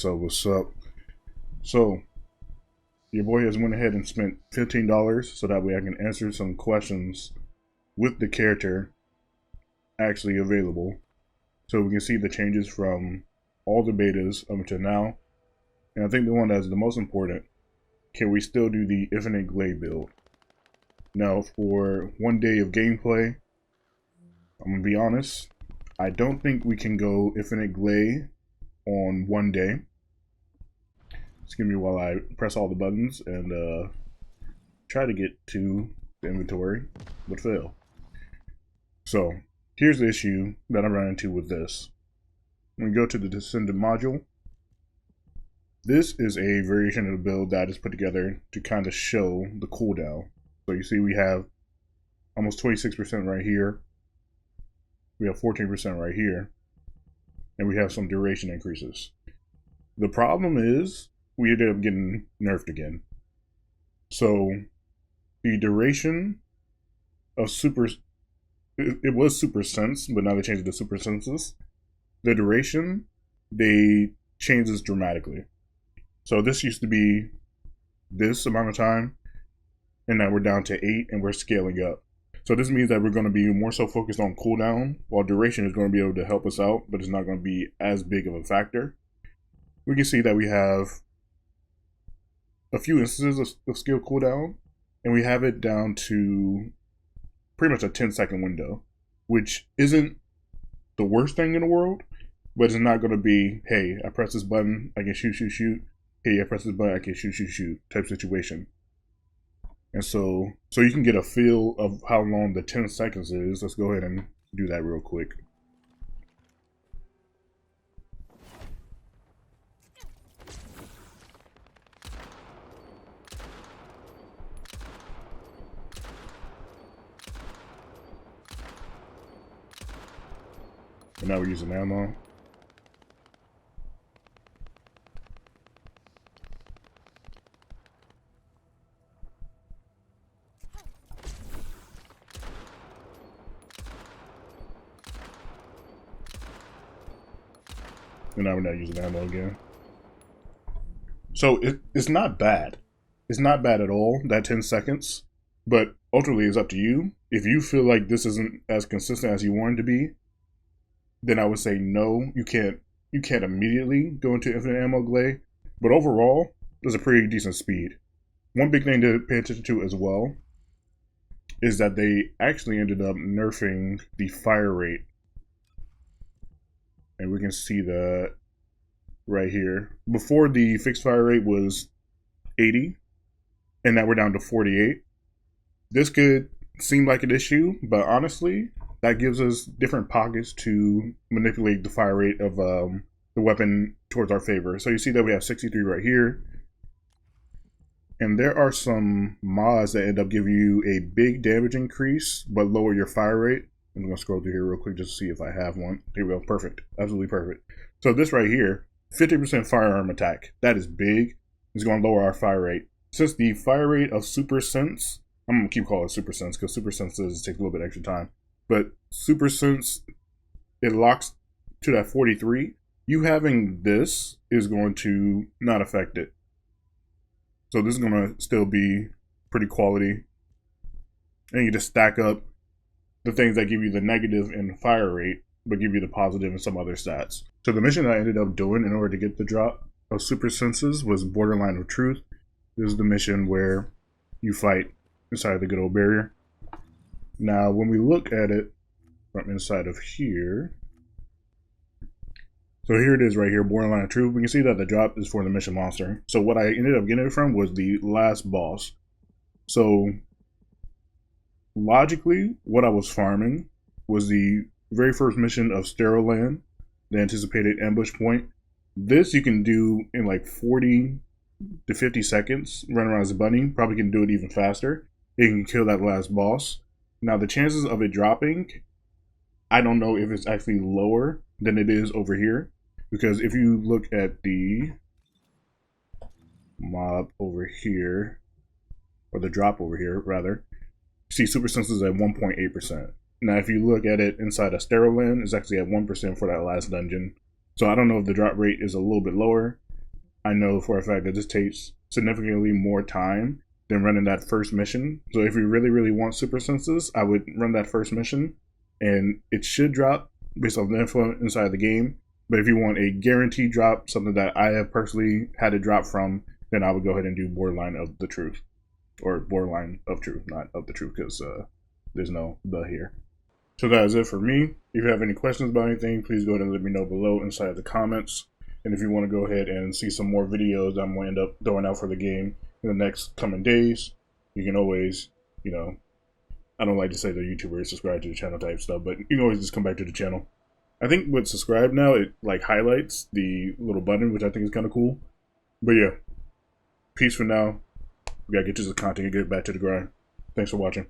What's up? What's up? So, your boy has went ahead and spent $15 so that way I can answer some questions with the character actually available. So we can see the changes from all the betas up until now. And I think the one that's the most important, can we still do the Yujin Gley build? Now, for 1 day of gameplay, I'm going to be honest, I don't think we can go Yujin Gley on 1 day. Excuse me while I press all the buttons and try to get to the inventory, but fail. So, here's the issue that I ran into with this. When we go to the descendant module, this is a variation of the build that is put together to kind of show the cooldown. So you see we have almost 26% right here, we have 14% right here, and we have some duration increases. The problem is we ended up getting nerfed again. So the duration of it was super sense, but now they changed it to super senses. The duration, they changed this dramatically. So this used to be this amount of time, and now we're down to 8 and we're scaling up. So this means that we're going to be more so focused on cooldown, while duration is going to be able to help us out, but it's not going to be as big of a factor. We can see that we have a few instances of skill cooldown, and we have it down to pretty much a 10-second window, which isn't the worst thing in the world, but it's not going to be, hey, I press this button, I can shoot, shoot, shoot. Hey, I press this button, I can shoot, shoot, shoot type situation. And so you can get a feel of how long the 10 seconds is. Let's go ahead and do that real quick. And now we're using ammo. And now we're not using ammo again. So it's not bad. It's not bad at all, that 10 seconds. But ultimately, it's up to you. If you feel like this isn't as consistent as you want it to be, then I would say no, you can't immediately go into infinite ammo Gley. But overall, there's a pretty decent speed. One big thing to pay attention to as well is that they actually ended up nerfing the fire rate. And we can see that right here. Before, the fixed fire rate was 80, and now we're down to 48. This could seem like an issue, but honestly, that gives us different pockets to manipulate the fire rate of the weapon towards our favor. So you see that we have 63 right here. And there are some mods that end up giving you a big damage increase, but lower your fire rate. I'm going to scroll through here real quick just to see if I have one. Here we go. Perfect. Absolutely perfect. So this right here, 50% firearm attack. That is big. It's going to lower our fire rate. Since the fire rate of Super Sense, I'm going to keep calling it Super Sense because Super Senses take a little bit extra time. But Super Sense, it locks to that 43. You having this is going to not affect it. So this is going to still be pretty quality. And you just stack up the things that give you the negative in fire rate, but give you the positive in some other stats. So the mission that I ended up doing in order to get the drop of Super Senses was Borderline of Truth. This is the mission where you fight inside the good old barrier. Now, when we look at it from inside of here, so here it is right here, Borderline of Truth. We can see that the drop is for the mission monster. So what I ended up getting it from was the last boss. So logically, what I was farming was the very first mission of Sterile Land, the anticipated ambush point. This you can do in like 40 to 50 seconds, run around as a bunny. Probably can do it even faster. You can kill that last boss. Now the chances of it dropping, I don't know if it's actually lower than it is over here. Because if you look at the mob over here, or the drop over here rather, you see Super Senses at 1.8%. Now if you look at it inside of Sterile Land, it's actually at 1% for that last dungeon. So I don't know if the drop rate is a little bit lower, I know for a fact that this takes significantly more time than running that first mission. So if you really, really want super senses, I would run that first mission, and it should drop based off the info inside the game. But if you want a guaranteed drop, something that I have personally had a drop from, then I would go ahead and do Borderline of the Truth. Or Borderline of Truth, not of the Truth, because there's no the here. So that is it for me. If you have any questions about anything, please go ahead and let me know below inside the comments. And if you want to go ahead and see some more videos I'm going to end up throwing out for the game in the next coming days, you can always, you know, I don't like to say the YouTuber is subscribed to the channel type stuff, but you can always just come back to the channel. I think with subscribe now, it like highlights the little button, which I think is kind of cool. But yeah, peace for now. We gotta get to the content and get back to the grind. Thanks for watching.